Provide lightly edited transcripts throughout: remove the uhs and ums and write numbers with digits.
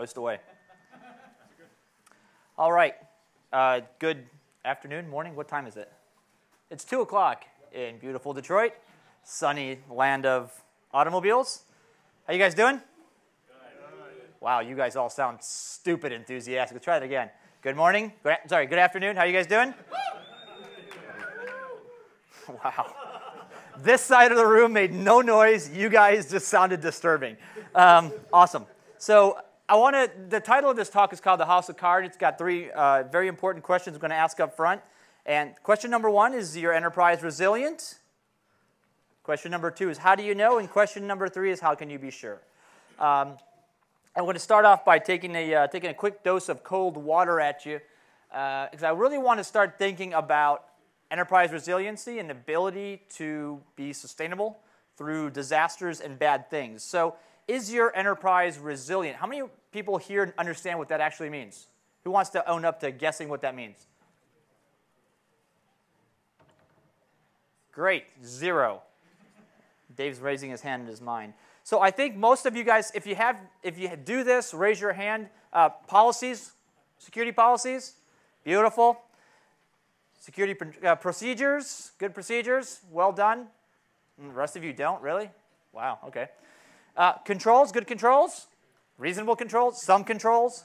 Host away. All right. Good afternoon, morning. What time is it? It's 2 o'clock in beautiful Detroit, sunny land of automobiles. How you guys doing? Wow, you guys all sound stupid enthusiastic. Let's try that again. Good morning. Good afternoon. How you guys doing? Wow. This side of the room made no noise. You guys just sounded disturbing. Awesome. So the title of this talk is called The House of Cards. It's got three very important questions I'm going to ask up front. And question number one is your enterprise resilient? Question number two is how do you know? And question number three is how can you be sure? I'm going to start off by taking a quick dose of cold water at you because I really want to start thinking about enterprise resiliency and the ability to be sustainable through disasters and bad things. So is your enterprise resilient? How many people here understand what that actually means? Who wants to own up to guessing what that means? Great, 0. Dave's raising his hand in his mind. So I think most of you guys, if you do this, raise your hand. Policies, security policies, beautiful. Security procedures, good procedures, well done. The rest of you don't, really? Wow, okay. Controls, good controls, reasonable controls, some controls.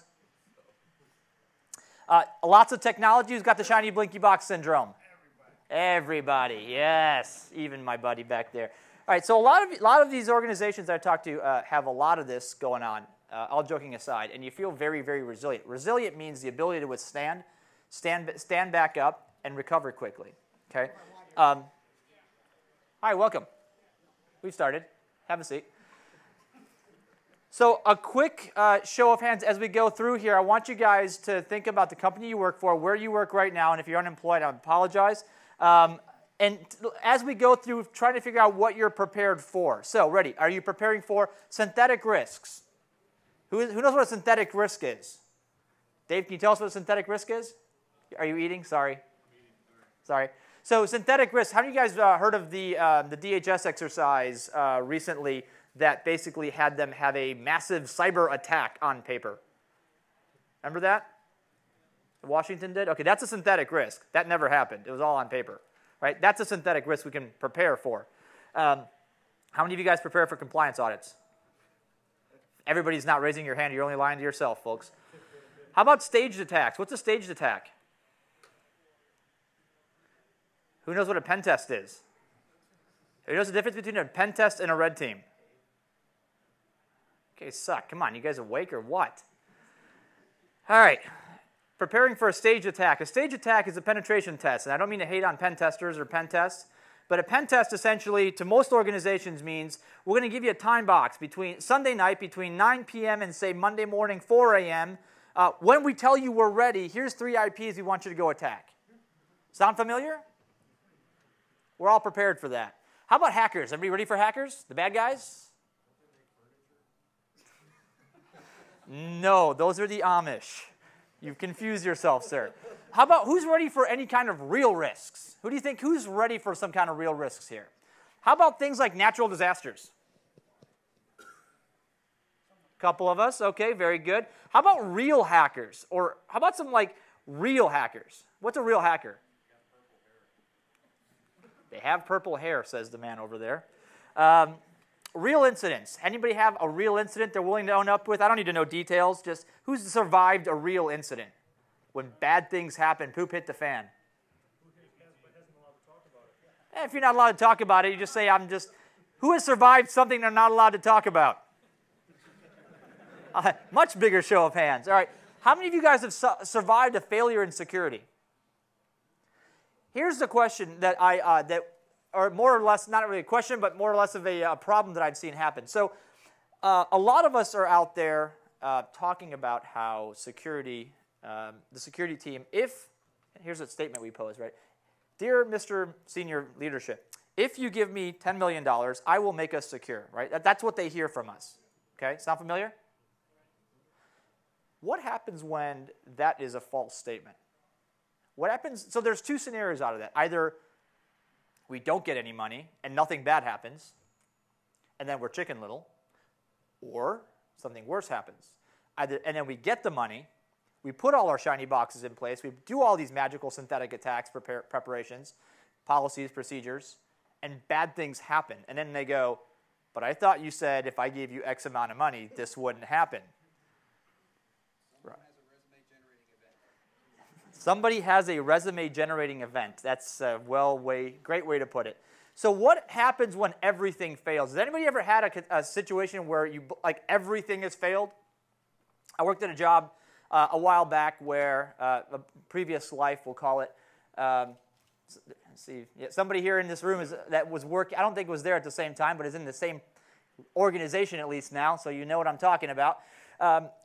Lots of technology. Who's got the shiny blinky box syndrome? Everybody, yes, even my buddy back there. All right, so a lot of these organizations I talk to have a lot of this going on, all joking aside, and you feel very, very resilient. Resilient means the ability to withstand, stand back up, and recover quickly, okay? Hi, welcome. We've started. Have a seat. So a quick show of hands as we go through here. I want you guys to think about the company you work for, where you work right now, and if you're unemployed, I apologize. And as we go through, trying to figure out what you're prepared for. So, ready? Are you preparing for synthetic risks? Who knows what a synthetic risk is? Dave, can you tell us what a synthetic risk is? Are you eating? Sorry. Sorry. So synthetic risk, how many of you guys heard of the DHS exercise recently that basically had them have a massive cyber attack on paper? Remember that? Washington did? Okay, that's a synthetic risk. That never happened. It was all on paper. Right? That's a synthetic risk we can prepare for. How many of you guys prepare for compliance audits? Everybody's not raising your hand. You're only lying to yourself, folks. How about staged attacks? What's a staged attack? Who knows what a pen test is? Who knows the difference between a pen test and a red team? Okay, suck. Come on, you guys awake or what? All right. Preparing for a staged attack. A staged attack is a penetration test, and I don't mean to hate on pen testers or pen tests, but a pen test essentially, to most organizations, means we're going to give you a time box between Sunday night between 9 p.m. and, say, Monday morning, 4 a.m. When we tell you we're ready, here's 3 IPs we want you to go attack. Sound familiar? We're all prepared for that. How about hackers? Everybody ready for hackers? The bad guys? No, those are the Amish. You've confused yourself, sir. How about who's ready for any kind of real risks? Who do you think, who's ready for some kind of real risks here? How about things like natural disasters? A couple of us, okay, very good. How about real hackers? Or how about some like real hackers? What's a real hacker? They have purple hair, says the man over there. Real incidents. Anybody have a real incident they're willing to own up with? I don't need to know details. Just who's survived a real incident? When bad things happen, poop hit the fan. If you're not allowed to talk about it, you just say, who has survived something they're not allowed to talk about? Much bigger show of hands. All right. How many of you guys have survived a failure in security? Here's the question or more or less, not really a question, but more or less of a problem that I've seen happen. So a lot of us are out there talking about how security, the security team, here's a statement we pose, right? Dear Mr. Senior Leadership, if you give me $10 million, I will make us secure, right? That's what they hear from us, okay? Sound familiar? What happens when that is a false statement? What happens? So there's two scenarios out of that. Either we don't get any money and nothing bad happens, and then we're Chicken Little, or something worse happens. and then we get the money, we put all our shiny boxes in place, we do all these magical synthetic attacks preparations, policies, procedures, and bad things happen. And then they go, but I thought you said if I gave you X amount of money, this wouldn't happen. Somebody has a resume-generating event. That's a great way to put it. So what happens when everything fails? Has anybody ever had a situation where everything has failed? I worked at a job a while back where a previous life, we'll call it. Let's see, somebody here in this room that was working. I don't think was there at the same time, but is in the same organization at least now, so you know what I'm talking about.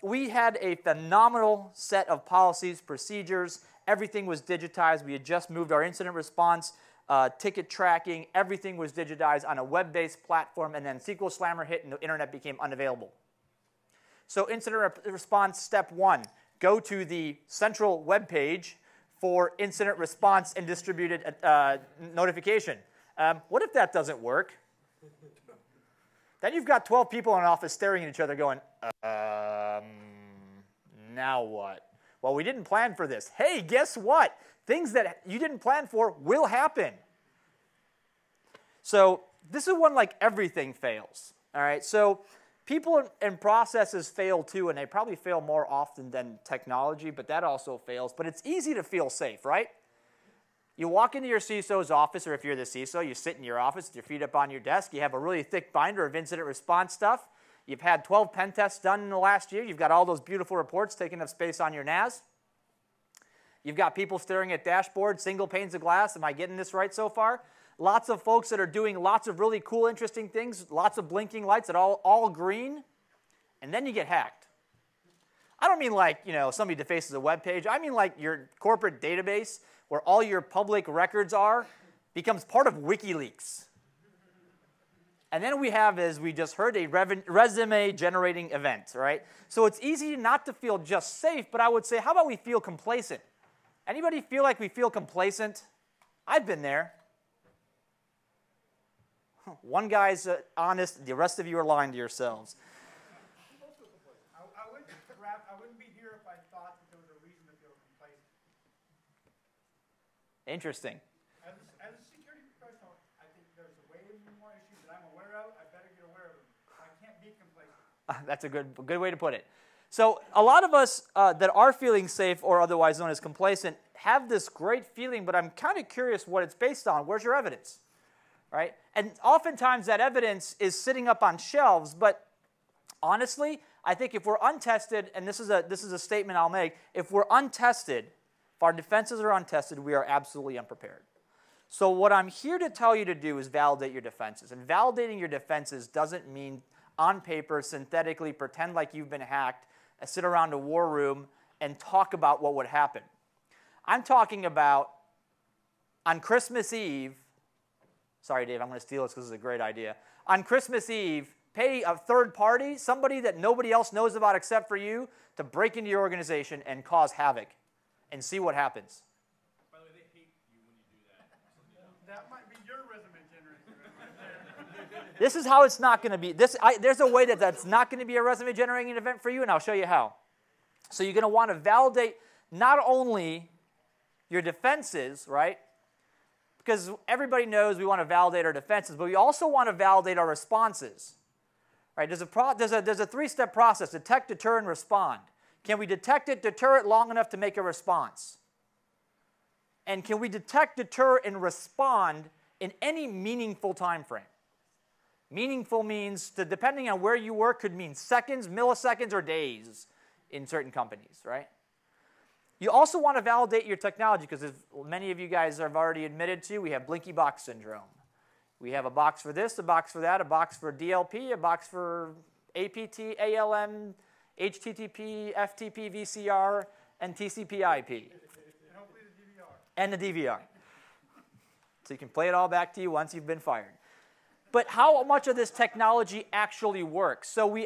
We had a phenomenal set of policies, procedures. Everything was digitized. We had just moved our incident response, ticket tracking. Everything was digitized on a web-based platform, and then SQL Slammer hit and the internet became unavailable. So incident response step 1, go to the central web page for incident response and distributed notification. What if that doesn't work? Then you've got 12 people in an office staring at each other going, now what? Well, we didn't plan for this. Hey, guess what? Things that you didn't plan for will happen. So this is when everything fails. All right, so people and processes fail too, and they probably fail more often than technology, but that also fails. But it's easy to feel safe, right? You walk into your CISO's office, or if you're the CISO, you sit in your office with your feet up on your desk. You have a really thick binder of incident response stuff. You've had 12 pen tests done in the last year. You've got all those beautiful reports taking up space on your NAS. You've got people staring at dashboards, single panes of glass. Am I getting this right so far? Lots of folks that are doing lots of really cool, interesting things, lots of blinking lights that all green, and then you get hacked. I don't mean somebody defaces a web page. I mean your corporate database where all your public records are becomes part of WikiLeaks. And then we have, as we just heard, a resume-generating event, right? So it's easy not to feel just safe, but I would say, how about we feel complacent? Anybody feel like we feel complacent? I've been there. One guy's honest, the rest of you are lying to yourselves. I wouldn't be here if I thought that there was a reason to feel complacent. Interesting. As a security professional, I think there's way more issues that I'm aware of. I better get aware of them. I can't be complacent. That's a good way to put it. So a lot of us that are feeling safe, or otherwise known as complacent, have this great feeling, but I'm kind of curious what it's based on. Where's your evidence? Right? And oftentimes that evidence is sitting up on shelves, but honestly, I think if we're untested, and this is a statement I'll make, if we're untested, if our defenses are untested, we are absolutely unprepared. So what I'm here to tell you to do is validate your defenses. And validating your defenses doesn't mean on paper, synthetically pretend like you've been hacked, sit around a war room, and talk about what would happen. I'm talking about on Christmas Eve, sorry, Dave, I'm going to steal this because it's a great idea. On Christmas Eve, pay a third party, somebody that nobody else knows about except for you, to break into your organization and cause havoc and see what happens. By the way, they hate you when you do that. That might be your resume generator right there. This is how it's not going to be. There's a way that's not going to be a resume generating event for you, and I'll show you how. So you're going to want to validate not only your defenses, right? Because everybody knows we want to validate our defenses, but we also want to validate our responses. Right? There's a three-step process: detect, deter, and respond. Can we detect it, deter it long enough to make a response? And can we detect, deter, and respond in any meaningful time frame? Meaningful means, depending on where you work, could mean seconds, milliseconds, or days in certain companies, right? You also want to validate your technology, because as many of you guys have already admitted to, we have blinky box syndrome. We have a box for this, a box for that, a box for DLP, a box for APT, ALM, HTTP, FTP, VCR, and TCP/IP. And hopefully the DVR. And the DVR. So you can play it all back to you once you've been fired. But how much of this technology actually works? So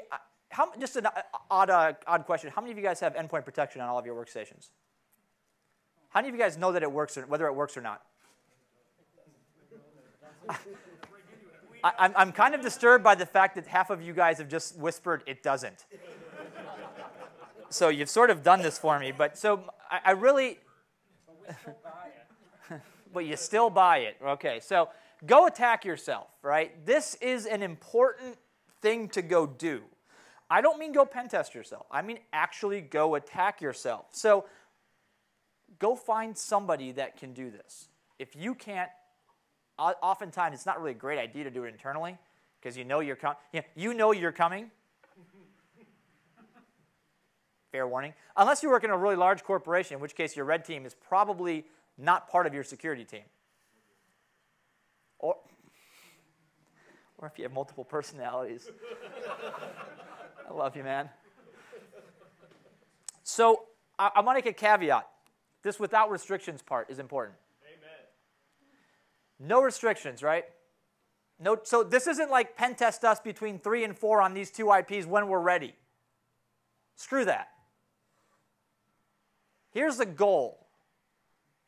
just an odd question. How many of you guys have endpoint protection on all of your workstations? How many of you guys know that it works, or whether it works or not? I'm kind of disturbed by the fact that half of you guys have just whispered, it doesn't. So you've sort of done this for me, but so I really, but you still buy it. Okay, so go attack yourself, right? This is an important thing to go do. I don't mean go pen test yourself. I mean actually go attack yourself. So go find somebody that can do this. If you can't, oftentimes it's not really a great idea to do it internally because you know you're coming. Fair warning. Unless you work in a really large corporation, in which case your red team is probably not part of your security team. Or if you have multiple personalities. I love you, man. So I want to make a caveat. This without restrictions part is important. Amen. No restrictions, right? No. So this isn't like pen test us between 3 and 4 on these 2 IPs when we're ready. Screw that. Here's the goal.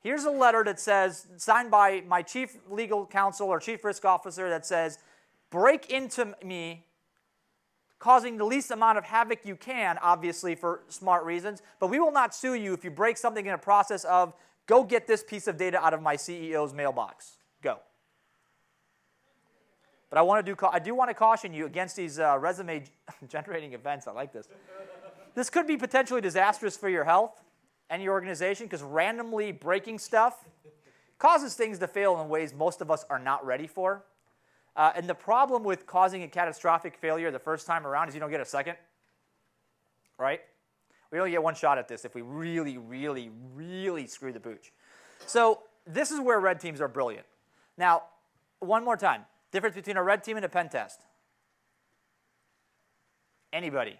Here's a letter that says, signed by my chief legal counsel or chief risk officer that says, break into me, causing the least amount of havoc you can, obviously for smart reasons, but we will not sue you if you break something in a process of, go get this piece of data out of my CEO's mailbox. Go. But I do want to caution you against these resume generating events. I like this. This could be potentially disastrous for your health and your organization because randomly breaking stuff causes things to fail in ways most of us are not ready for. And the problem with causing a catastrophic failure the first time around is you don't get a second, right? We only get one shot at this if we really, really, really screw the pooch. So this is where red teams are brilliant. Now, one more time. Difference between a red team and a pen test. Anybody?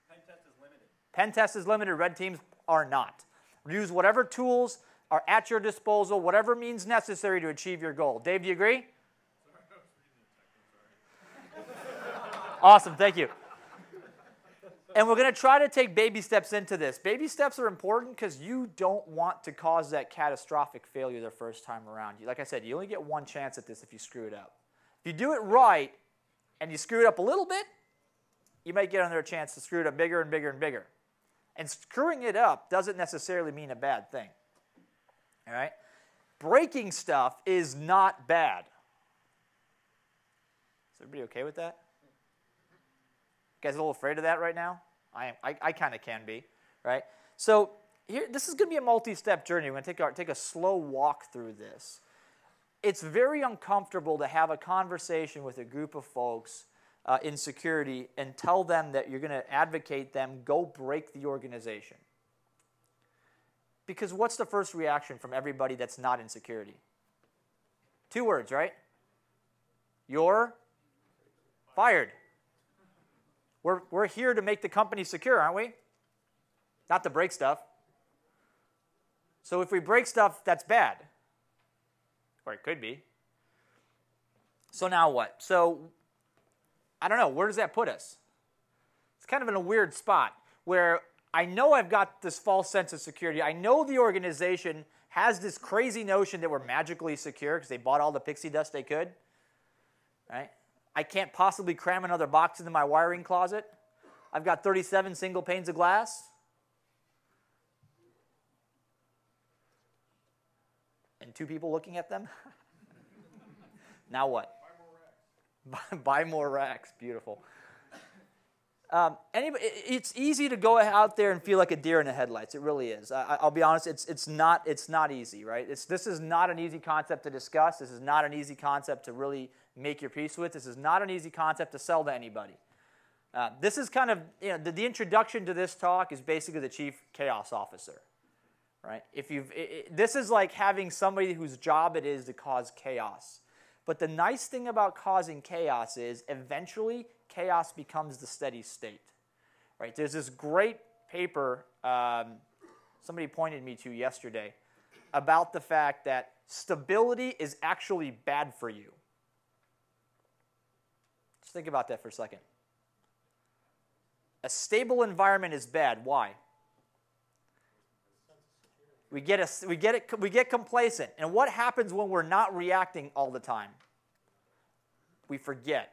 Pen test is limited. Pen test is limited. Red teams are not. Use whatever tools are at your disposal, whatever means necessary to achieve your goal. Dave, do you agree? Sorry, I was reading the text. I'm sorry. Awesome. Thank you. And we're going to try to take baby steps into this. Baby steps are important because you don't want to cause that catastrophic failure the first time around. Like I said, you only get one chance at this if you screw it up. If you do it right and you screw it up a little bit, you might get another chance to screw it up bigger and bigger and bigger. And screwing it up doesn't necessarily mean a bad thing. All right? Breaking stuff is not bad. Is everybody okay with that? You guys a little afraid of that right now? I kind of can be, right? So here, this is going to be a multi-step journey. We're going to take a slow walk through this. It's very uncomfortable to have a conversation with a group of folks in security and tell them that you're going to advocate them go break the organization. Because what's the first reaction from everybody that's not in security? 2 words, right? You're fired. We're here to make the company secure, aren't we? Not to break stuff. So if we break stuff, that's bad. Or it could be. So now what? So I don't know. Where does that put us? It's kind of in a weird spot where I know I've got this false sense of security. I know the organization has this crazy notion that we're magically secure because they bought all the pixie dust they could. Right? I can't possibly cram another box into my wiring closet. I've got 37 single panes of glass. And 2 people looking at them. Now what? Buy more racks. Beautiful. It's easy to go out there and feel like a deer in the headlights. It really is. I'll be honest. It's not easy, right? This is not an easy concept to discuss. This is not an easy concept to really make your peace with. This is not an easy concept to sell to anybody. This is kind of the introduction to this talk is basically the chief chaos officer, right? This is like having somebody whose job it is to cause chaos. But the nice thing about causing chaos is eventually chaos becomes the steady state, right? There's this great paper somebody pointed me to yesterday about the fact that stability is actually bad for you. Just think about that for a second. A stable environment is bad. Why? We get complacent. And what happens when we're not reacting all the time? We forget.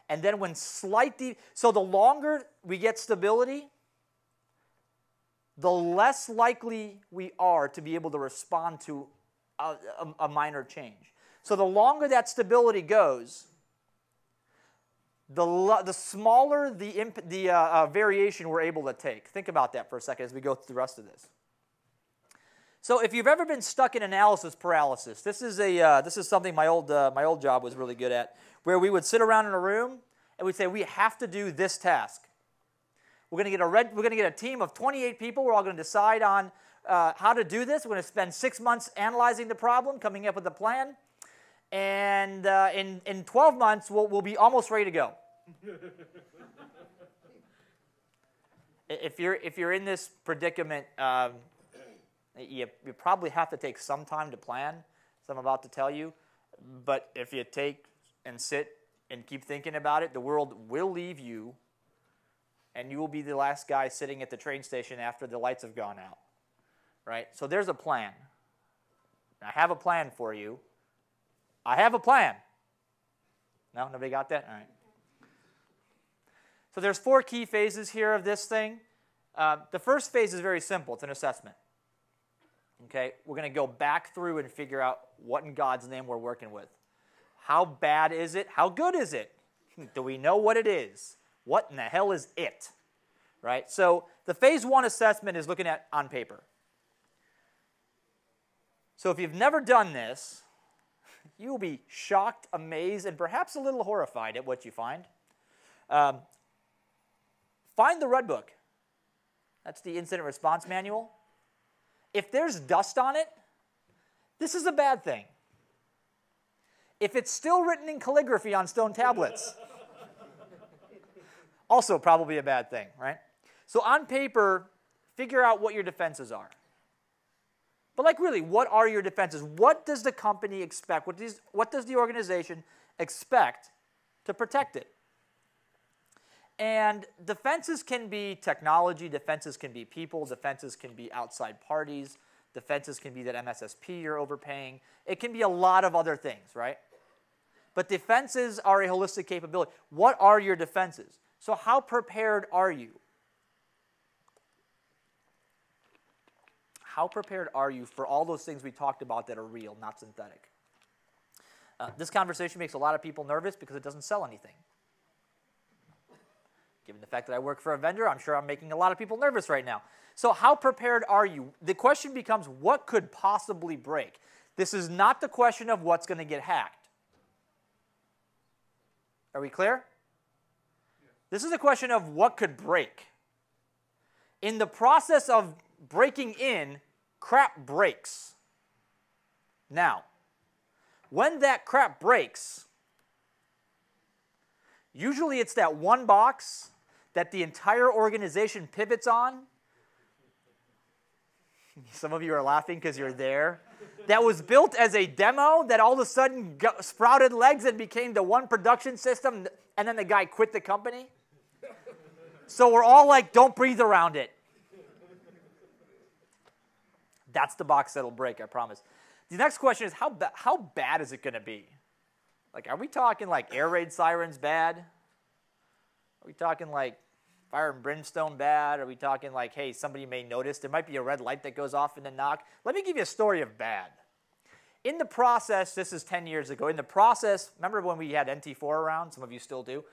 And then when so the longer we get stability, the less likely we are to be able to respond to a minor change. So the longer that stability goes, the smaller the variation we're able to take. Think about that for a second as we go through the rest of this. So if you've ever been stuck in analysis paralysis, this is something my old job was really good at, where we would sit around in a room and we'd say we have to do this task. We're going to get a team of 28 people. We're all going to decide on how to do this. We're going to spend 6 months analyzing the problem, coming up with a plan, and in 12 months we'll be almost ready to go. If you're in this predicament, you probably have to take some time to plan, as I'm about to tell you. But if you take and sit and keep thinking about it, the world will leave you, and you will be the last guy sitting at the train station after the lights have gone out, right? So there's a plan. I have a plan for you. I have a plan. No? Nobody got that? All right. So there's 4 key phases here of this thing. The first phase is very simple. It's an assessment. Okay? We're going to go back through and figure out what in God's name we're working with. How bad is it? How good is it? Do we know what it is? What in the hell is it? Right? So the phase 1 assessment is looking at on paper. So if you've never done this, you will be shocked, amazed, and perhaps a little horrified at what you find. Find the Red Book. That's the incident response manual. If there's dust on it, this is a bad thing. If it's still written in calligraphy on stone tablets, also probably a bad thing, right? So on paper, figure out what your defenses are. But like really, what are your defenses? What does the company expect? What does the organization expect to protect it? And defenses can be technology, defenses can be people, defenses can be outside parties, defenses can be that MSSP you're overpaying. It can be a lot of other things, right? But defenses are a holistic capability. What are your defenses? So how prepared are you? How prepared are you for all those things we talked about that are real, not synthetic? This conversation makes a lot of people nervous because it doesn't sell anything. Given the fact that I work for a vendor, I'm sure I'm making a lot of people nervous right now. So how prepared are you? The question becomes, what could possibly break? This is not the question of what's going to get hacked. Are we clear? This is a question of what could break. In the process of breaking in, crap breaks. Now, when that crap breaks, usually it's that one box that the entire organization pivots on. Some of you are laughing because you're there. That was built as a demo that all of a sudden sprouted legs and became the one production system, and then the guy quit the company. So we're all like, don't breathe around it. That's the box that'll break, I promise. The next question is, how bad is it going to be? Like, are we talking like air raid sirens bad? Are we talking like fire and brimstone bad? Are we talking like, hey, somebody may notice, there might be a red light that goes off in the knock? Let me give you a story of bad. In the process, this is 10 years ago, in the process, remember when we had NT4 around? Some of you still do.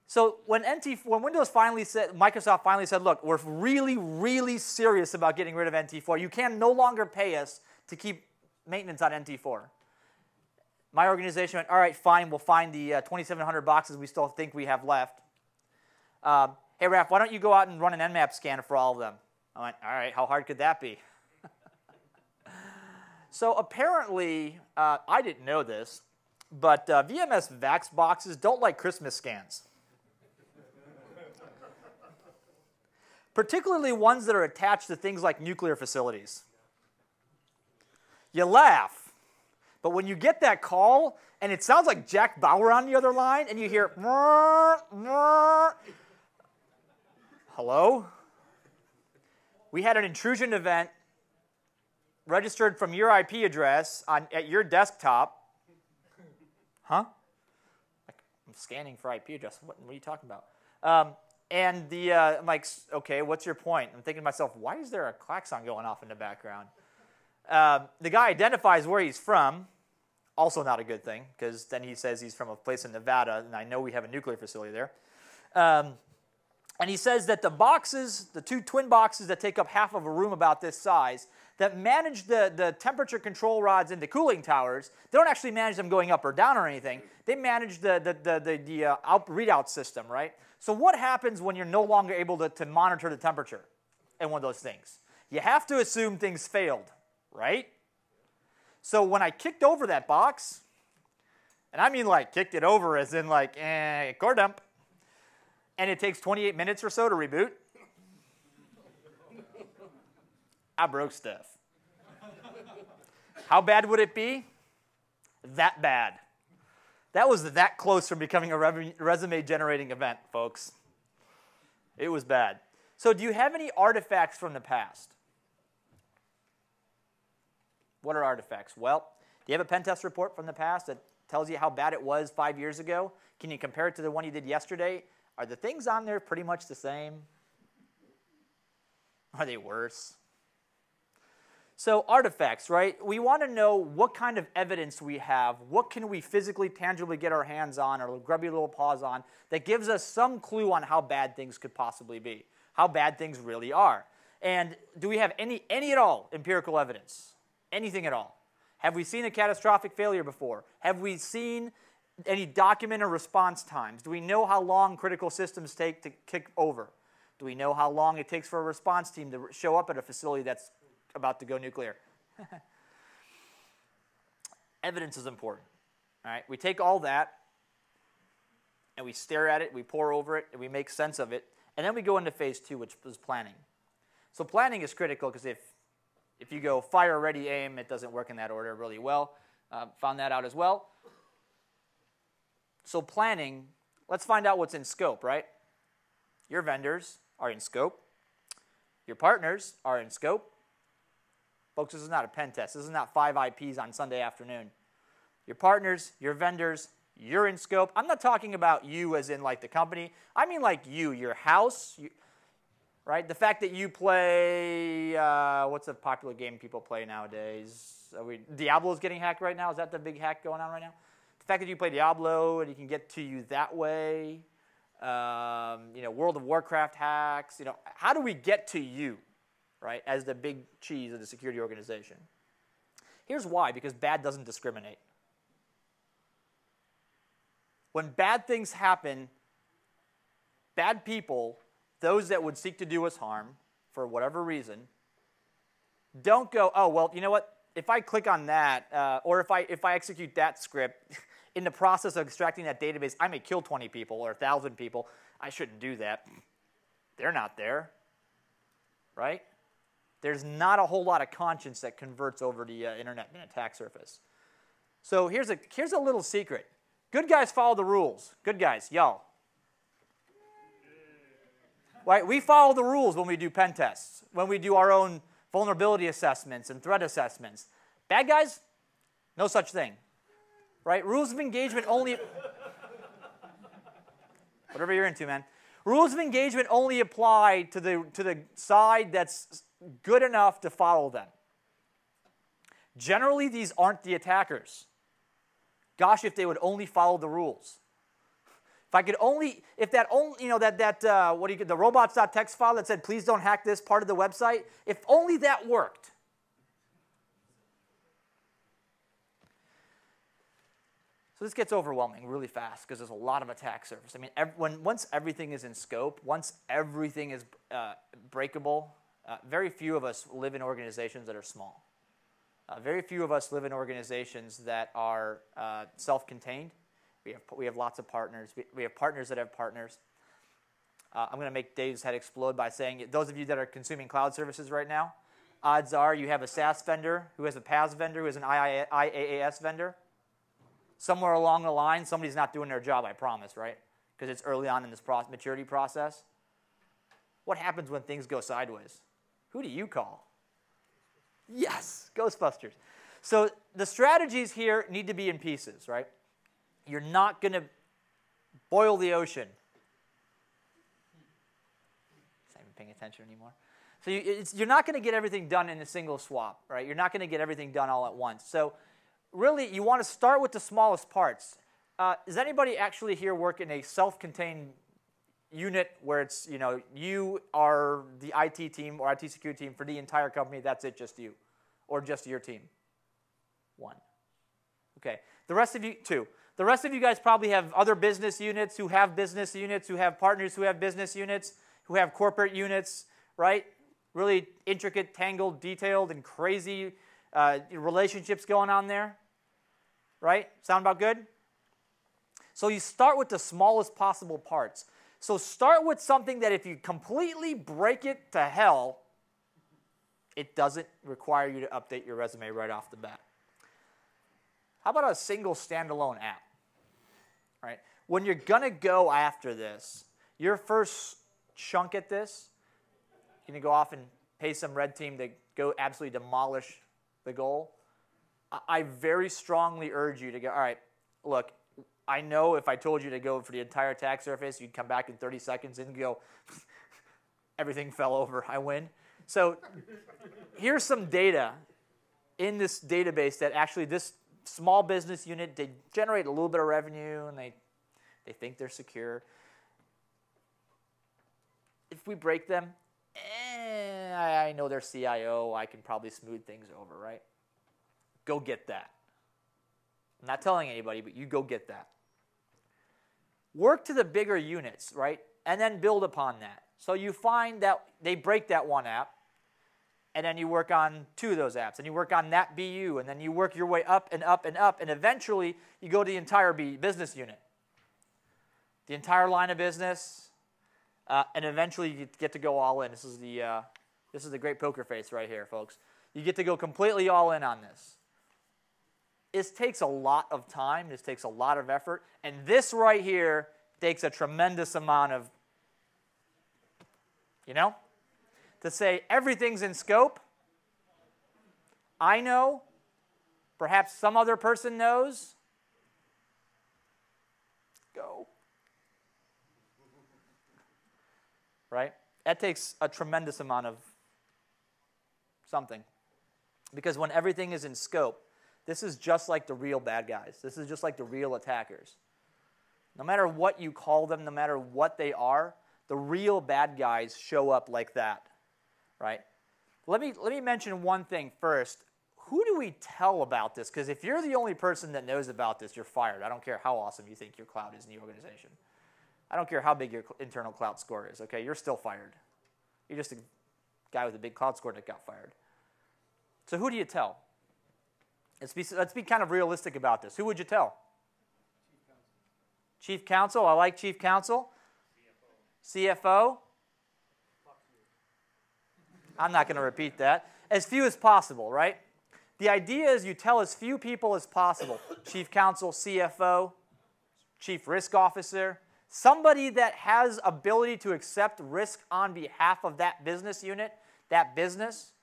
So when Windows finally said, Microsoft finally said, look, we're really, really serious about getting rid of NT4. You can no longer pay us to keep maintenance on NT4. My organization went, all right, fine, we'll find the 2,700 boxes we still think we have left. Hey, Raf, why don't you go out and run an Nmap scan for all of them? I went, all right, how hard could that be? So apparently, I didn't know this, but VMS VAX boxes don't like Christmas scans. Particularly ones that are attached to things like nuclear facilities. You laugh, but when you get that call, and it sounds like Jack Bauer on the other line, and you hear, hello? We had an intrusion event registered from your IP address at your desktop. Huh? I'm scanning for IP address. What are you talking about? And I'm like, okay, what's your point? I'm thinking to myself, why is there a klaxon going off in the background? The guy identifies where he's from. Also not a good thing, because then he says he's from a place in Nevada, and I know we have a nuclear facility there. And he says that the boxes, the two twin boxes that take up half of a room about this size, that manage the temperature control rods in the cooling towers, they don't actually manage them going up or down or anything. They manage the readout system, right? So what happens when you're no longer able to monitor the temperature in one of those things? You have to assume things failed, right? So when I kicked over that box, and I mean like kicked it over as in like, core dump, and it takes 28 minutes or so to reboot, I broke stuff. How bad would it be? That bad. That was that close from becoming a resume-generating event, folks. It was bad. So do you have any artifacts from the past? What are artifacts? Well, do you have a pen test report from the past that tells you how bad it was 5 years ago? Can you compare it to the one you did yesterday? Are the things on there pretty much the same? Are they worse? So artifacts, right? We want to know what kind of evidence we have, what can we physically, tangibly get our hands on or grubby little paws on that gives us some clue on how bad things could possibly be, how bad things really are. And do we have any at all empirical evidence? Anything at all? Have we seen a catastrophic failure before? Have we seen any documented response times? Do we know how long critical systems take to kick over? Do we know how long it takes for a response team to show up at a facility that's about to go nuclear? Evidence is important. All right? We take all that and we stare at it, we pore over it, and we make sense of it, and then we go into phase 2, which is planning. So planning is critical because if you go fire, ready, aim, it doesn't work in that order really well. Found that out as well. So planning, let's find out what's in scope, right? Your vendors are in scope. Your partners are in scope. Folks, this is not a pen test. This is not 5 IPs on Sunday afternoon. Your partners, your vendors, you're in scope. I'm not talking about you as in like the company. I mean like you, your house, right? The fact that you play, what's a popular game people play nowadays? Diablo's getting hacked right now. Is that the big hack going on right now? The fact that you play Diablo and you can get to you that way. World of Warcraft hacks. How do we get to you, right, as the big cheese of the security organization? Here's why, because bad doesn't discriminate. When bad things happen, bad people, those that would seek to do us harm for whatever reason, don't go, oh, well, you know what? If I click on that, or if I execute that script, in the process of extracting that database, I may kill 20 people or 1,000 people. I shouldn't do that. They're not there, right? There's not a whole lot of conscience that converts over the internet and attack surface. So here's a little secret. Good guys follow the rules. Good guys, y'all. Right? We follow the rules when we do pen tests, when we do our own vulnerability assessments and threat assessments. Bad guys, no such thing. Right? Rules of engagement only... Whatever you're into, man. Rules of engagement only apply to the side that's good enough to follow them. Generally, these aren't the attackers. Gosh, if they would only follow the rules. The robots.txt file that said, please don't hack this part of the website, if only that worked. So this gets overwhelming really fast because there's a lot of attack surface. I mean, once everything is in scope, once everything is breakable, very few of us live in organizations that are small. Very few of us live in organizations that are self-contained. We have lots of partners. We have partners that have partners. I'm going to make Dave's head explode by saying, those of you that are consuming cloud services right now, odds are you have a SaaS vendor who has a PaaS vendor who has an IaaS vendor. Somewhere along the line, somebody's not doing their job, I promise, right? Because it's early on in this maturity process. What happens when things go sideways? Who do you call? Yes, Ghostbusters. So the strategies here need to be in pieces, right? You're not going to boil the ocean. even paying attention anymore. So you're not going to get everything done in a single swap, right? You're not going to get everything done all at once. So really, you want to start with the smallest parts. Does anybody actually here work in a self-contained unit where it's, you are the IT team or IT security team for the entire company, that's it, just you, or just your team? One. Okay. The rest of you, two. The rest of you guys probably have other business units who have business units, who have partners who have business units, who have corporate units, right? Really intricate, tangled, detailed, and crazy relationships going on there, right? Sound about good? So you start with the smallest possible parts. So start with something that if you completely break it to hell, it doesn't require you to update your resume right off the bat. How about a single standalone app? Right? When you're going to go after this, your first chunk at this, you're going to go off and pay some red team to go absolutely demolish the goal. I very strongly urge you to go, all right, look, I know if I told you to go for the entire attack surface, you'd come back in 30 seconds and go, everything fell over, I win. So here's some data in this database that actually this small business unit, they generate a little bit of revenue and they think they're secure. If we break them, I know their CIO, I can probably smooth things over, right? Go get that. I'm not telling anybody, but you go get that. Work to the bigger units, right? And then build upon that. So you find that they break that one app, and then you work on two of those apps, and you work on that BU, and then you work your way up and up and up, and eventually you go to the entire business unit, the entire line of business, and eventually you get to go all in. This is the great poker face right here, folks. You get to go completely all in on this. This takes a lot of time. This takes a lot of effort. And this right here takes a tremendous amount of, to say everything's in scope. I know. Perhaps some other person knows. Go. Right? That takes a tremendous amount of something. Because when everything is in scope, this is just like the real bad guys. This is just like the real attackers. No matter what you call them, no matter what they are, the real bad guys show up like that, right? Let me mention one thing first. Who do we tell about this? Because if you're the only person that knows about this, you're fired. I don't care how awesome you think your cloud is in the organization. I don't care how big your internal cloud score is, okay? You're still fired. You're just a guy with a big cloud score that got fired. So who do you tell? Let's be kind of realistic about this. Who would you tell? Chief Counsel. I like Chief Counsel. CFO. I'm not going to repeat that. As few as possible, right? The idea is you tell as few people as possible. Chief Counsel, CFO, Chief Risk Officer, somebody that has ability to accept risk on behalf of that business unit, that business,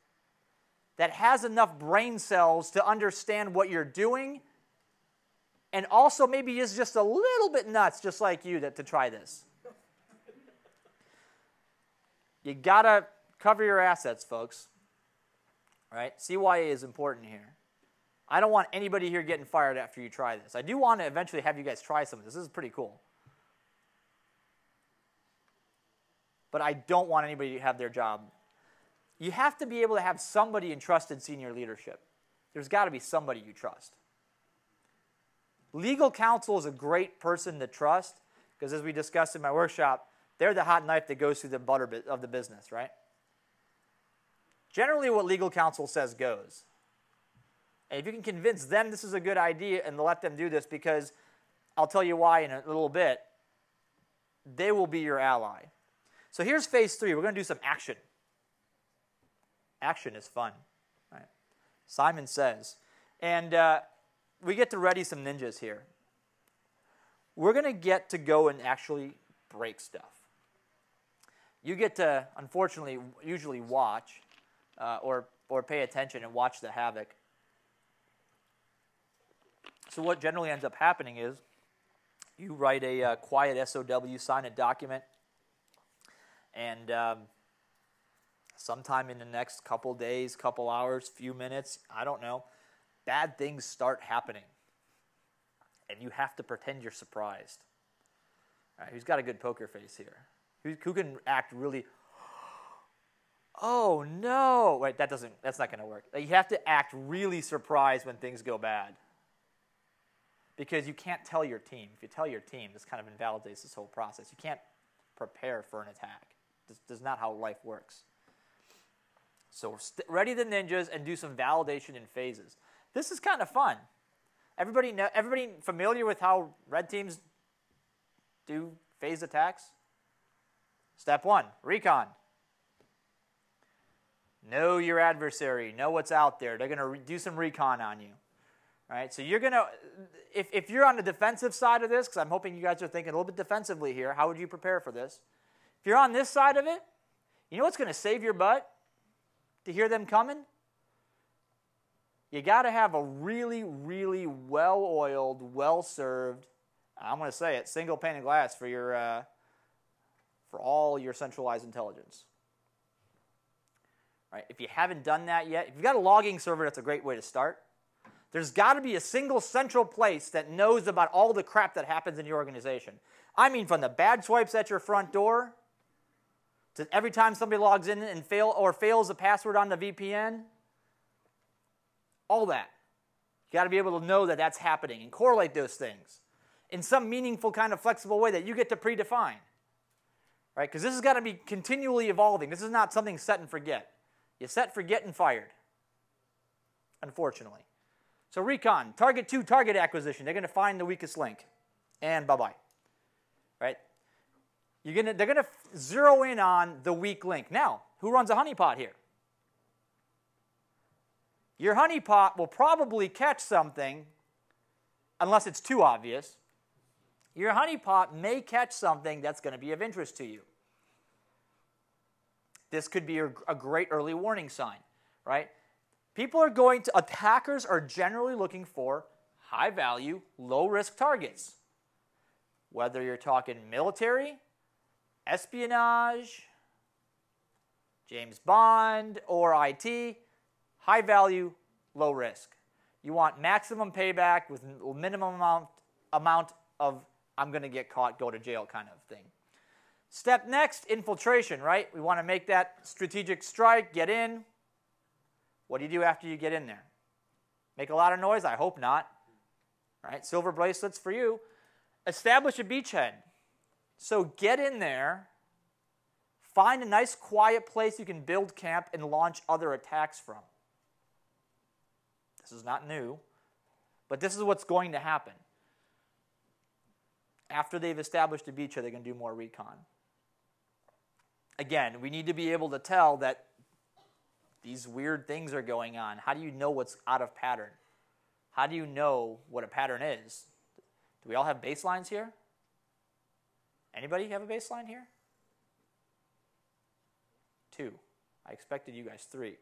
that has enough brain cells to understand what you're doing, and also maybe is just a little bit nuts, just like you, to try this. You got to cover your assets, folks. Right? CYA is important here. I don't want anybody here getting fired after you try this. I do want to eventually have you guys try some of this. This is pretty cool. But I don't want anybody to have their job. You have to be able to have somebody in trusted senior leadership. There's got to be somebody you trust. Legal counsel is a great person to trust because, as we discussed in my workshop, they're the hot knife that goes through the butter of the business, right? Generally, what legal counsel says goes. And if you can convince them this is a good idea and let them do this, because I'll tell you why in a little bit, they will be your ally. So here's phase 3. We're going to do some action. Action is fun. Right? Simon says. And we get to ready some ninjas here. We're going to get to go and actually break stuff. You get to, unfortunately, usually watch or pay attention and watch the havoc. So what generally ends up happening is you write a quiet SOW, sign a document, and sometime in the next couple days, couple hours, few minutes, I don't know, bad things start happening. And you have to pretend you're surprised. All right, who's got a good poker face here? Who can act really, oh no, wait, that's not going to work. You have to act really surprised when things go bad. Because you can't tell your team. If you tell your team, this kind of invalidates this whole process. You can't prepare for an attack. This is not how life works. So ready the ninjas and do some validation in phases. This is kind of fun. Everybody familiar with how red teams do phase attacks? Step 1, recon. Know your adversary. Know what's out there. They're going to do some recon on you. All right, so you're going to, if you're on the defensive side of this, because I'm hoping you guys are thinking a little bit defensively here, how would you prepare for this? If you're on this side of it, you know what's going to save your butt to hear them coming? You got to have a really, really well-oiled, well-served, I'm going to say it, single pane of glass for your, for all your centralized intelligence. All right, if you haven't done that yet, if you've got a logging server, that's a great way to start. There's got to be a single central place that knows about all the crap that happens in your organization. I mean, from the bad swipes at your front door to every time somebody logs in and fails a password on the VPN, all that. You got to be able to know that that's happening and correlate those things in some meaningful kind of flexible way that you get to predefine. Right? Because this has got to be continually evolving. This is not something set and forget. You set, forget, and fired, unfortunately. So recon, target 2, target acquisition. They're going to find the weakest link, and bye-bye. Right? They're going to zero in on the weak link. Now, who runs a honeypot here? Your honeypot will probably catch something, unless it's too obvious. Your honeypot may catch something that's going to be of interest to you. This could be a great early warning sign, right? Attackers are generally looking for high-value, low-risk targets. Whether you're talking military, espionage, James Bond, or IT, high-value, low-risk. You want maximum payback with minimum amount of I'm going to get caught, go to jail kind of thing. Step next, infiltration, right? We want to make that strategic strike, get in. What do you do after you get in there? Make a lot of noise? I hope not. All right, silver bracelets for you. Establish a beachhead. So get in there, find a nice quiet place you can build camp and launch other attacks from. This is not new, but this is what's going to happen. After they've established a beachhead, they're going to do more recon. Again, we need to be able to tell that these weird things are going on. How do you know what's out of pattern? How do you know what a pattern is? Do we all have baselines here? Anybody have a baseline here? 2. I expected you guys 3.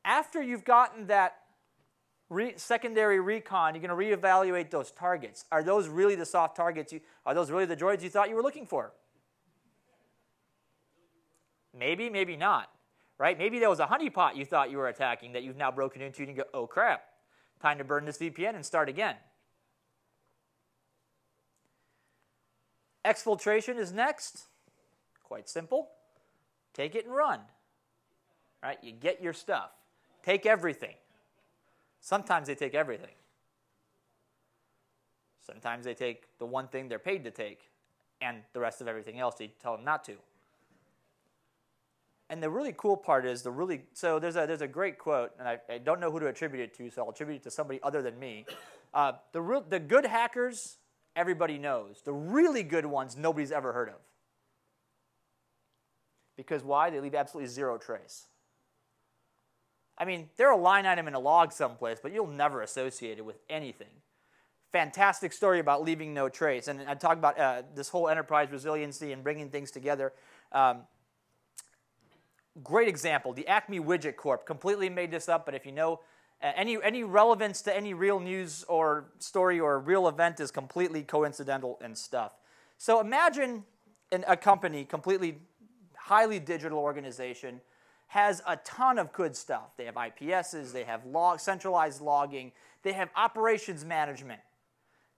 After you've gotten that secondary recon, you're going to reevaluate those targets. Are those really the soft targets? Are those really the droids you thought you were looking for? Maybe, maybe not. Right? Maybe there was a honeypot you thought you were attacking that you've now broken into and you go, oh crap, time to burn this VPN and start again. Exfiltration is next. Quite simple. Take it and run. Right? You get your stuff. Take everything. Sometimes they take everything. Sometimes they take the one thing they're paid to take and the rest of everything else you tell them not to. And the really cool part is so there's a great quote, and I don't know who to attribute it to, so I'll attribute it to somebody other than me. The good hackers, everybody knows. The really good ones, nobody's ever heard of. Because why? They leave absolutely zero trace. I mean, they're a line item in a log someplace, but you'll never associate it with anything. Fantastic story about leaving no trace. And I talk about this whole enterprise resiliency and bringing things together. Great example, the Acme Widget Corp. Completely made this up, but if you know any relevance to any real news or story or real event is completely coincidental and stuff. So imagine a company completely highly digital organization, has a ton of good stuff. They have IPSs, they have centralized logging, they have operations management,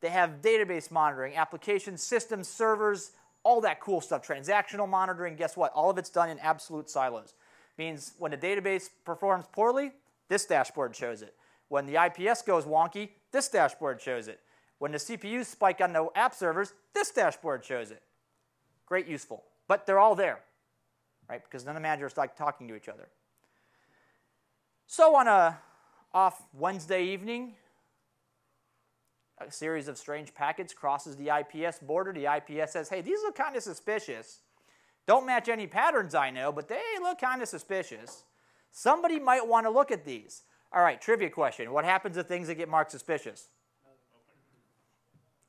they have database monitoring, application systems, servers, all that cool stuff. Transactional monitoring, guess what? All of it's done in absolute silos. Means when the database performs poorly, this dashboard shows it. When the IPS goes wonky, this dashboard shows it. When the CPUs spike on the app servers, this dashboard shows it. Great, useful. But they're all there, right? Because none of the managers like talking to each other. So on a off Wednesday evening, a series of strange packets crosses the IPS border. The IPS says, hey, these look kind of suspicious. Don't match any patterns I know, but they look kind of suspicious. Somebody might want to look at these. All right, trivia question. What happens to things that get marked suspicious?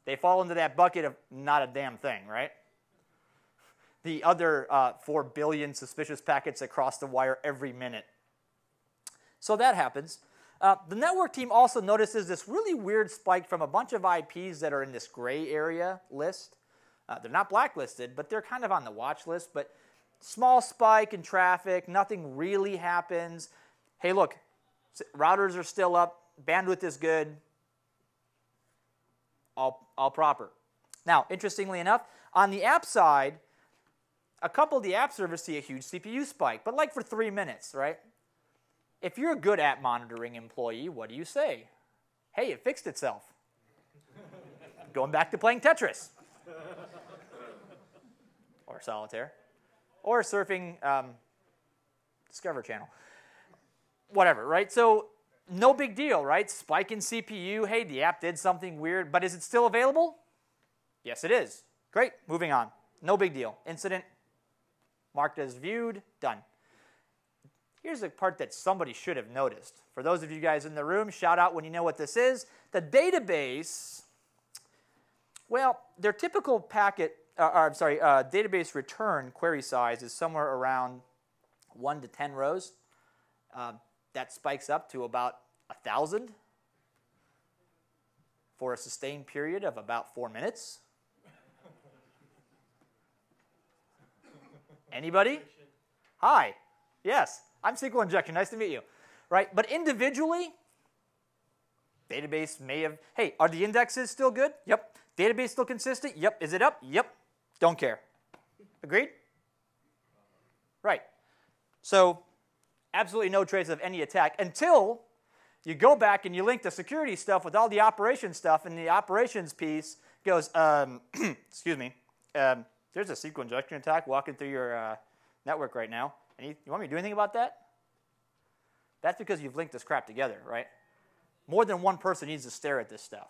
They fall into that bucket of not a damn thing, right? The other 4 billion suspicious packets that cross the wire every minute. So that happens. The network team also notices this really weird spike from a bunch of IPs that are in this gray area list. They're not blacklisted, but they're kind of on the watch list. But small spike in traffic, nothing really happens. Hey, look, routers are still up, bandwidth is good, all proper. Now, interestingly enough, on the app side, a couple of the app servers see a huge CPU spike, but like for 3 minutes, right? If you're a good app monitoring employee, what do you say? Hey, it fixed itself. Going back to playing Tetris. Or Solitaire. Or surfing Discover Channel. Whatever, right? So no big deal, right? Spike in CPU. Hey, the app did something weird, but is it still available? Yes, it is. Great, moving on. No big deal. Incident marked as viewed, done. Here's the part that somebody should have noticed. For those of you guys in the room, shout out when you know what this is. The database, well, their typical database return query size is somewhere around 1 to 10 rows. That spikes up to about 1,000 for a sustained period of about 4 minutes. Anybody? Hi. Yes, I'm SQL Injection. Nice to meet you. Right, but individually, database may have, hey, are the indexes still good? Yep. Database still consistent? Yep. Is it up? Yep. Don't care. Agreed? Right. So absolutely no trace of any attack until you go back and you link the security stuff with all the operations stuff, and the operations piece goes, excuse me, there's a SQL injection attack walking through your network right now. And you want me to do anything about that? That's because you've linked this crap together, right? More than one person needs to stare at this stuff.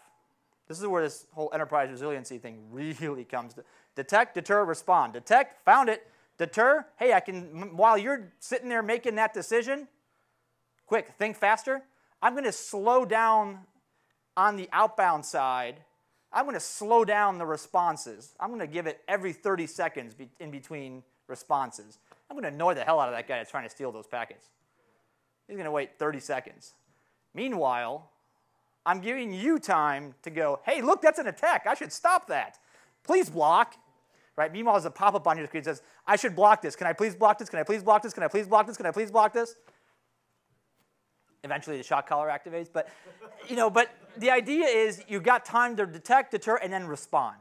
This is where this whole enterprise resiliency thing really comes to. Detect, deter, respond. Detect, found it. Deter, hey, I can, while you're sitting there making that decision, quick, think faster. I'm going to slow down on the outbound side. I'm going to slow down the responses. I'm going to give it every 30 seconds in between responses. I'm going to annoy the hell out of that guy that's trying to steal those packets. He's going to wait 30 seconds. Meanwhile, I'm giving you time to go, hey, look, that's an attack. I should stop that. Please block. Right? Meanwhile, there's a pop-up on your screen that says, I should block this. Can I please block this? Can I please block this? Can I please block this? Can I please block this? Eventually, the shock collar activates. But, but the idea is you've got time to detect, deter, and then respond.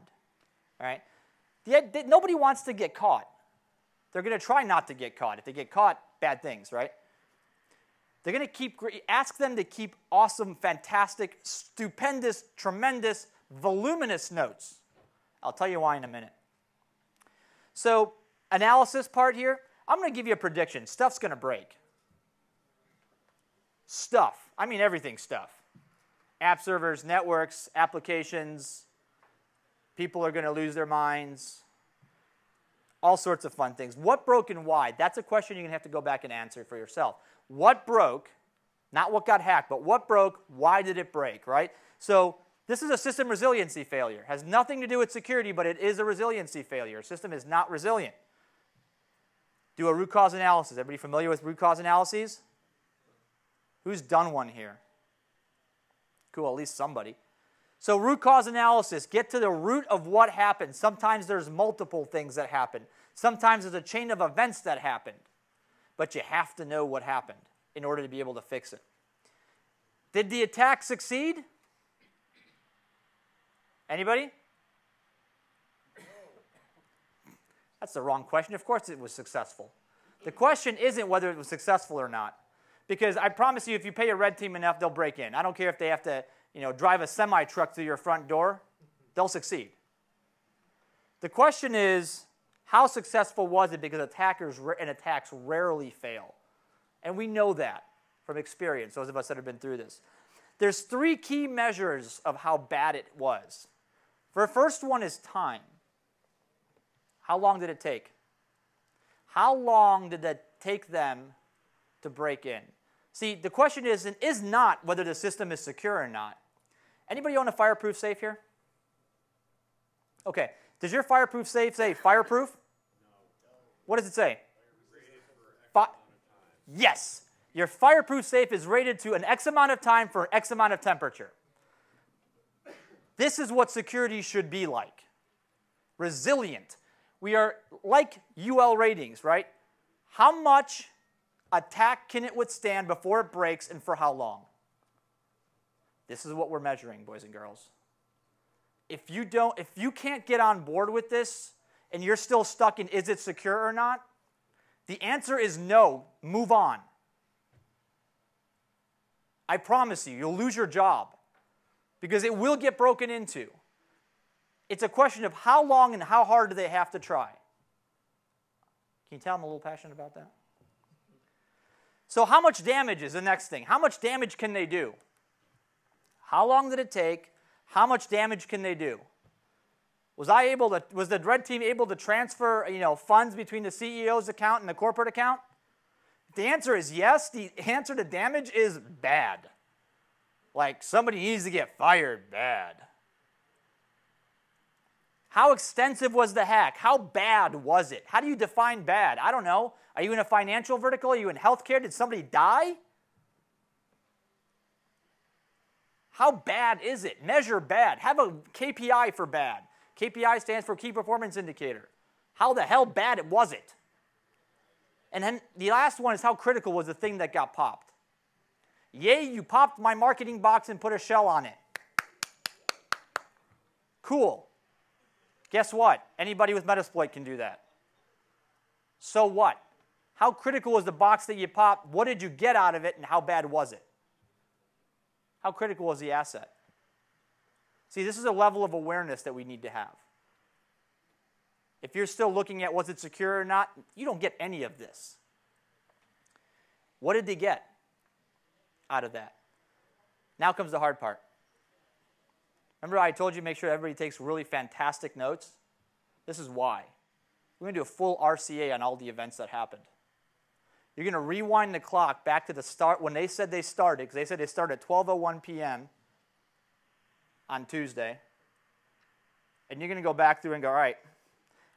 All right? Nobody wants to get caught. They're going to try not to get caught. If they get caught, bad things, right? They're going to ask them to keep awesome, fantastic, stupendous, tremendous, voluminous notes. I'll tell you why in a minute. So, analysis part here, I'm going to give you a prediction. Stuff's going to break. Stuff. I mean everything stuff. App servers, networks, applications. People are going to lose their minds. All sorts of fun things. What broke and why? That's a question you're going to have to go back and answer for yourself. What broke? Not what got hacked, but what broke? Why did it break, right? So this is a system resiliency failure. It has nothing to do with security, but it is a resiliency failure. A system is not resilient. Do a root cause analysis. Everybody familiar with root cause analyses? Who's done one here? Cool, at least somebody. So root cause analysis, get to the root of what happened. Sometimes there's multiple things that happen. Sometimes there's a chain of events that happened. But you have to know what happened in order to be able to fix it. Did the attack succeed? Anybody? That's the wrong question. Of course it was successful. The question isn't whether it was successful or not. Because I promise you, if you pay a red team enough, they'll break in. I don't care if they have to, drive a semi-truck through your front door. They'll succeed. The question is, how successful was it? Because attackers and attacks rarely fail. And we know that from experience, those of us that have been through this. There's 3 key measures of how bad it was. The first one is time. How long did it take? How long did it take them to break in? See, the question is not whether the system is secure or not. Anybody own a fireproof safe here? Okay. Does your fireproof safe say fireproof? No. What does it say? Yes. Your fireproof safe is rated to an X amount of time for an X amount of temperature. This is what security should be like. Resilient. We are like UL ratings, right? How much attack can it withstand before it breaks and for how long? This is what we're measuring, boys and girls. If you can't get on board with this and you're still stuck in is it secure or not, the answer is no, move on. I promise you, you'll lose your job because it will get broken into. It's a question of how long and how hard do they have to try. Can you tell I'm a little passionate about that? So how much damage is the next thing? How much damage can they do? How long did it take? How much damage can they do? Was the red team able to transfer, funds between the CEO's account and the corporate account? The answer is yes. The answer to damage is bad. Like somebody needs to get fired bad. How extensive was the hack? How bad was it? How do you define bad? I don't know. Are you in a financial vertical? Are you in healthcare? Did somebody die? How bad is it? Measure bad. Have a KPI for bad. KPI stands for Key Performance Indicator. How the hell bad was it? And then the last one is how critical was the thing that got popped. Yay, you popped my marketing box and put a shell on it. Cool. Guess what? Anybody with Metasploit can do that. So what? How critical was the box that you popped? What did you get out of it, and how bad was it? How critical was the asset? See, this is a level of awareness that we need to have. If you're still looking at was it secure or not, you don't get any of this. What did they get out of that? Now comes the hard part. Remember I told you make sure everybody takes really fantastic notes? This is why. We're going to do a full RCA on all the events that happened. You're going to rewind the clock back to the start when they said they started, because they said they started at 12:01 p.m. on Tuesday. And you're going to go back through and go, all right,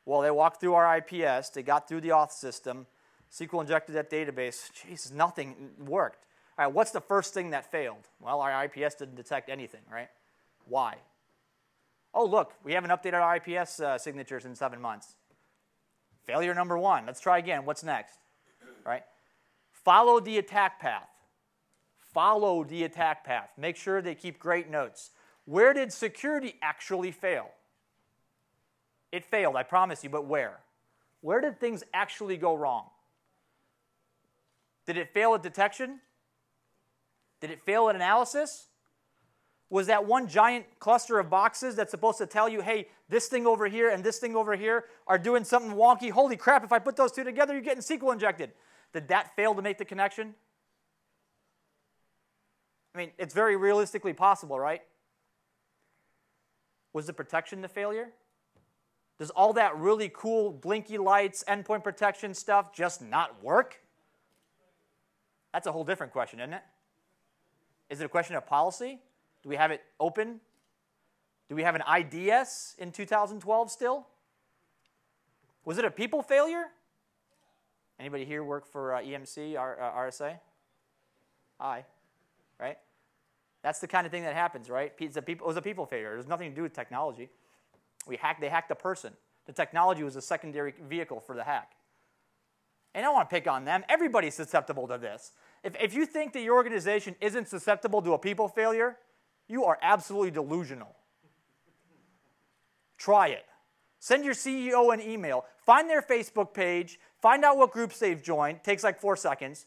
well, they walked through our IPS, they got through the auth system, SQL injected that database. Jeez, nothing worked. All right, what's the first thing that failed? Well, our IPS didn't detect anything, right? Why? Oh, look, we haven't updated our IPS signatures in 7 months. Failure number 1. Let's try again. What's next? Right? Follow the attack path. Follow the attack path. Make sure they keep great notes. Where did security actually fail? It failed, I promise you, but where? Where did things actually go wrong? Did it fail at detection? Did it fail at analysis? Was that one giant cluster of boxes that's supposed to tell you, hey, this thing over here and this thing over here are doing something wonky. Holy crap, if I put those two together, you're getting SQL injected. Did that fail to make the connection? I mean, it's very realistically possible, right? Was the protection the failure? Does all that really cool blinky lights, endpoint protection stuff just not work? That's a whole different question, isn't it? Is it a question of policy? Do we have it open? Do we have an IDS in 2012 still? Was it a people failure? Anybody here work for EMC, RSA? Aye, right? That's the kind of thing that happens, right? It was a people failure. There's nothing to do with technology. They hacked a person. The technology was a secondary vehicle for the hack. And I don't want to pick on them. Everybody's susceptible to this. If you think that your organization isn't susceptible to a people failure, you are absolutely delusional. Try it. Send your CEO an email. Find their Facebook page. Find out what groups they've joined. Takes like 4 seconds.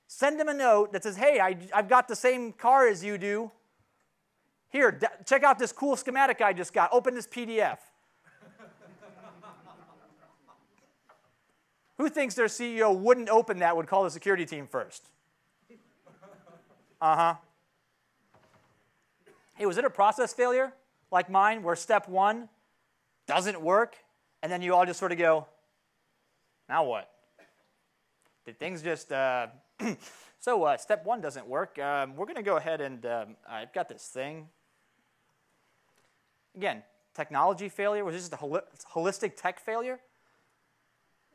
Send them a note that says, hey, I've got the same car as you do. Here, check out this cool schematic I just got. Open this PDF. Who thinks their CEO wouldn't open that, would call the security team first? Uh-huh. Hey, was it a process failure like mine where step 1 doesn't work, and then you all just sort of go, now what? Did things just, so step 1 doesn't work. We're going to go ahead and, I've got this thing. Again, technology failure. Was this just a holistic tech failure?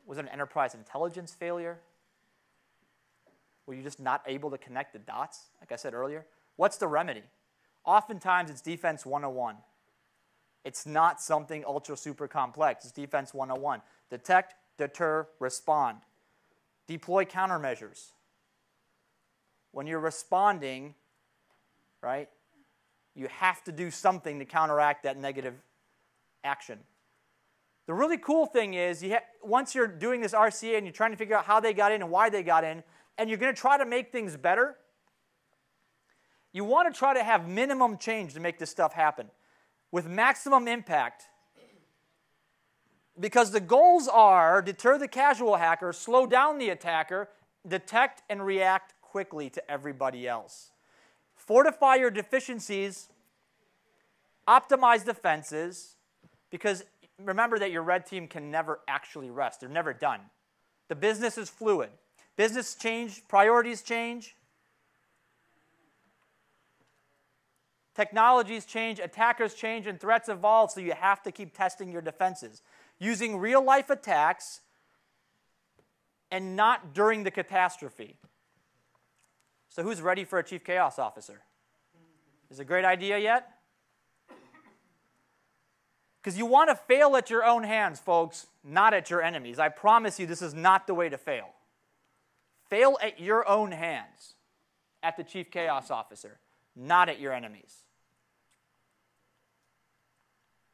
Was it an enterprise intelligence failure? Were you just not able to connect the dots, like I said earlier? What's the remedy? Oftentimes, it's defense 101. It's not something ultra super complex. It's defense 101. Detect, deter, respond. Deploy countermeasures. When you're responding, right, you have to do something to counteract that negative action. The really cool thing is, once you're doing this RCA and you're trying to figure out how they got in and why they got in, and you're going to try to make things better, you want to try to have minimum change to make this stuff happen with maximum impact. Because the goals are deter the casual hacker, slow down the attacker, detect and react quickly to everybody else. Fortify your deficiencies, optimize defenses, because remember that your red team can never actually rest. They're never done. The business is fluid. Business change, priorities change. Technologies change, attackers change, and threats evolve, so you have to keep testing your defenses. Using real-life attacks and not during the catastrophe. So who's ready for a Chief Chaos Officer? Is it a great idea yet? Because you want to fail at your own hands, folks, not at your enemies. I promise you this is not the way to fail. Fail at your own hands, at the Chief Chaos Officer, not at your enemies.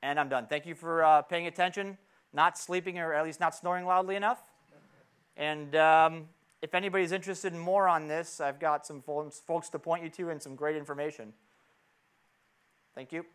And I'm done. Thank you for paying attention, not sleeping or at least not snoring loudly enough. And if anybody's interested in more on this, I've got some folks to point you to and some great information. Thank you.